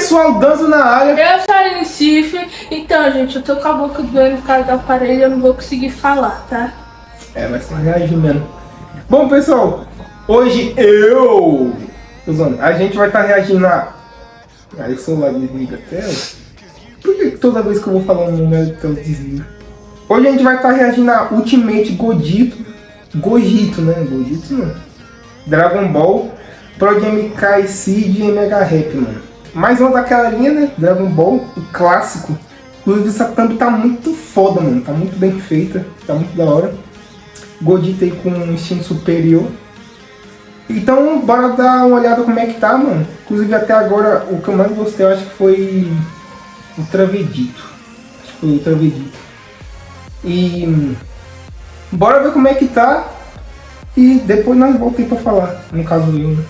pessoal, Danzo na área. Eu sou a Nicif. Então, gente, eu tô com a boca doendo por causa do aparelho e eu não vou conseguir falar, tá? Vai ser reagir mesmo. Bom, pessoal, hoje a gente vai estar reagindo a... o celular desliga até. Por que toda vez que eu vou falar um número, então desliga? Hoje a gente vai estar reagindo a Ultimate Gogito, né? Gogito não. Dragon Ball, Prod MK Seed e Mega Rap, mano. Mais uma daquela linha, né? Dragon Ball, o clássico. Inclusive essa thumb tá muito foda, mano. Tá muito bem feita, tá muito da hora. Gogito aí com um estilo superior. Então, bora dar uma olhada como é que tá, mano. Inclusive até agora, o que eu mais gostei, eu acho que foi o Travedito. Acho que foi o Travedito. E bora ver como é que tá. E depois nós voltamos pra falar. No caso eu, né?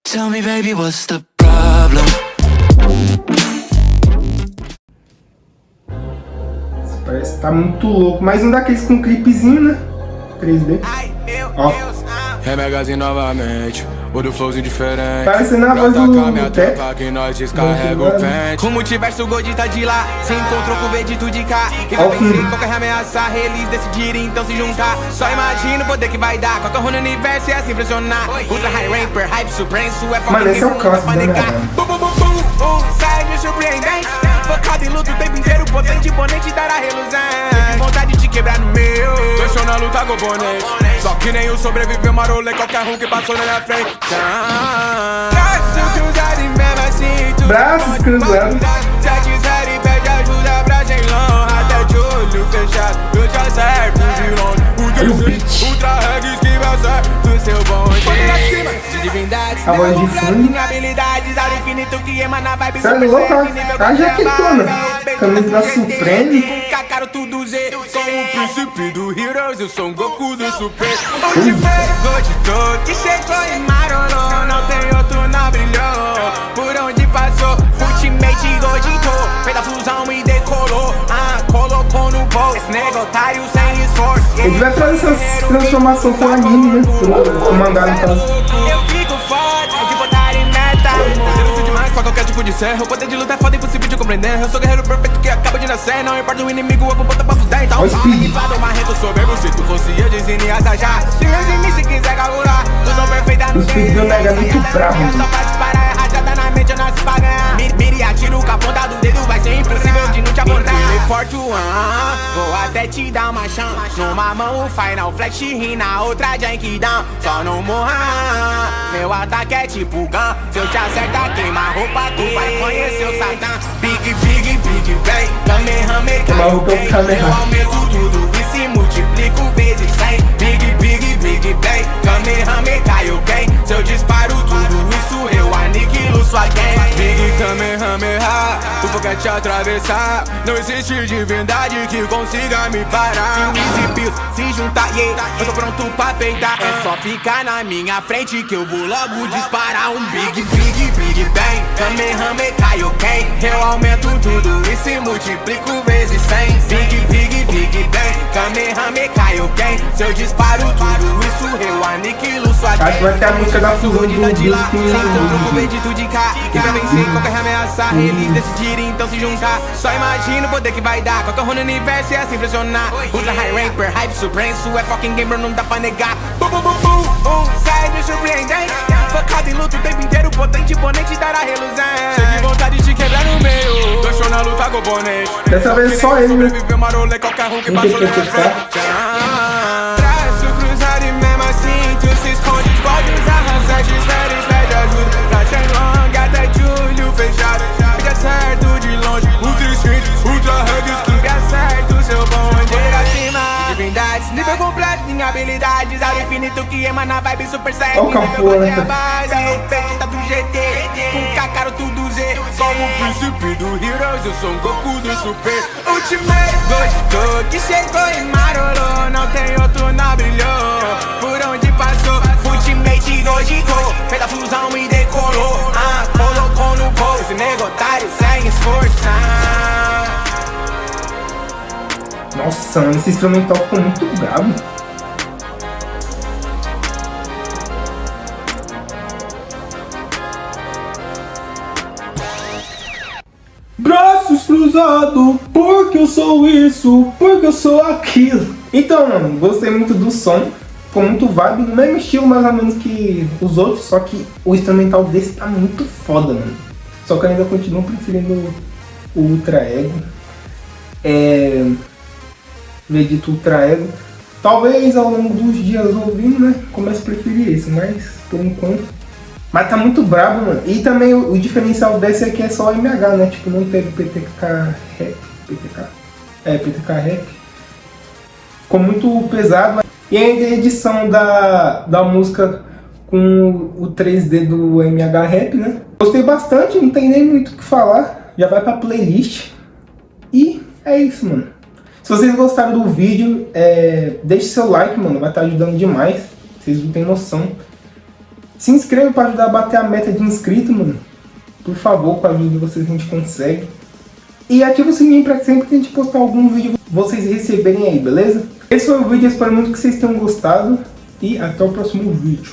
Tell me baby, what's the problem? Isso parece que tá muito louco. Mais um daqueles com clipezinho, né? 3D. Ó. Remegazine novamente, o do flowzinho diferente. Parecendo a voz do Té. Que nós descarrega o pente. O multiverso Godita de lá se encontrou com o Vegito de cá. Que vai vencer qualquer ameaça, eles decidirem então se juntar. Só imagina o poder que vai dar. Qualquer no universo é assim impressionar. Ultra High Ramper, Hype Supreme, isso é foco. Mano, esse é o clássico, né? Bum, bum, bum, bum, segue surpreendente. Focado em luta o tempo inteiro, potente, imponente, dará reluzente. Vontade de quebrar no meio. Deixou na luta com o bonete. Só que nem o sobreviveu marolê, qualquer um que passou na minha frente. Braço cruzado e mesmo assim tu Braços cruzados. Se a quiser e pede ajuda pra Geilão. Até de olho fechado, eu te acerto de longe. Ultra reggae esquiva certo, seu bonde. Poder acima de divindades, A voz de fundo. habilidades ao infinito que emana vibe Tá super louco, sério, nível tá jaquetona. Camisa da Supreme. com Kakaroto tudo Z. Com o príncipe do Heroes, eu sou um Goku do Super. Ultimate Gogito que chegou e marolou. Não tem outro, não brilhou. Por onde passou, Ultimate Gogito fez a fusão e decolou. Colocou no bolso, esse negotário sem esforço. Ele vai fazer essa transformação com anime, né? O mangá no caso. Eu fico forte de botar em meta. Poderoso demais pra qualquer tipo de serra. O poder de luta é foda, impossível de compreender. Eu sou guerreiro perfeito que acaba de nascer. Não importa o inimigo, eu vou botar pra fuder. Então fala, marrento soberbo. Se tu fosse eu, desiniasa já. Tira de mim se quiser calcular. Fusão perfeita no Speed do Mega é muito bravo. só pra disparar, é rajada na mente, eu nasci pra ganhar. Mira e atiro com a ponta do dedo. Vai ser impossível de não te apontar. Vou até te dar uma chance. Numa mão o Final Flash e na outra Genkidama. Só não morra. Meu ataque é tipo Gun. Se eu te acertar, queima a roupa, tu vai conhecer o Satã. Big bang, Kamehameha. Eu aumento tudo e se multiplico vezes 100. Big bang, Kamehameha, eu gang. Se eu disparo tudo isso, eu aniquilo sua gang. Big Kamehameha, o fogo é te atravessar. Não existe divindade que consiga me parar. Se o Easy Pills se juntar, yeah, eu tô pronto pra peidar. É só ficar na minha frente que eu vou logo disparar um big bang, Kamehameha, eu gang. Eu aumento tudo e se multiplico vezes 100. Big bang, Kamehameha, eu gang. Se eu disparo tudo isso, eu aniquilo sua gang. Acho que vai ter a música da fusão do Bill com o Vegito de cá. Que vai vencer qualquer ameaça, eles decidirem então se juntar. Só imagina o poder que vai dar. Qualquer no universo é assim impressionar. Ultra High Ramper, Hype Supreme, isso é fucking gamer, não dá pra negar. Segue surpreendente. Focado em luta o tempo inteiro, potente, imponente, dará reluzente. Chegue vontade de quebrar no meio. Deixou na luta com o bonete. Dessa vez só ele, né? Sobreviveu marolê, qualquer um que passou na minha frente. Braço cruzado e mesmo assim tu se esconde. Pode usar rancetes, pede ajuda pra Shenlong até Julho fechado. Pede acerto de longe, ultra instinto, ultra reggae, esquive acerto seu bonde acima. Divindades, nível completo em habilidades ao infinito que emana vibe super sério. Olha o campo, né? O peito tá do GT, com Kakaroto tudo Z. Como o príncipe do Heroes, eu sou um Goku do Super. Ultimate Gogito que chegou e marolou. Não tem outro, não brilhou. Por onde passou, Ultimate Gogito fez a fusão e decolou. Colocou no bolso, esse negotário sem esforço. Nossa, mano, esse instrumental ficou muito bravo. Braços cruzados, porque eu sou isso, porque eu sou aquilo. Então, mano, gostei muito do som. Ficou muito vibe, no mesmo estilo mais ou menos que os outros, só que o instrumental desse tá muito foda, mano. Só que eu ainda continuo preferindo o Ultra Ego. Vedito Ultra Ego. Talvez ao longo dos dias ouvindo, né, comece a preferir esse, mas por enquanto. Mas tá muito brabo, mano. E também o diferencial desse aqui é só o MH, né? Tipo, não teve PTK Rap. PTK Rap. Ficou muito pesado. E ainda a edição da música com o 3D do MH Rap, né? Gostei bastante, não tem nem muito o que falar. Já vai pra playlist. E é isso, mano. Se vocês gostaram do vídeo, deixe seu like, mano. Vai estar ajudando demais. Vocês não têm noção. Se inscreva para ajudar a bater a meta de inscrito, mano. Por favor, com a ajuda de vocês a gente consegue. E ativa o sininho para sempre que a gente postar algum vídeo vocês receberem aí, beleza? Esse foi o vídeo, espero muito que vocês tenham gostado. E até o próximo vídeo.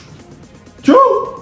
Tchau!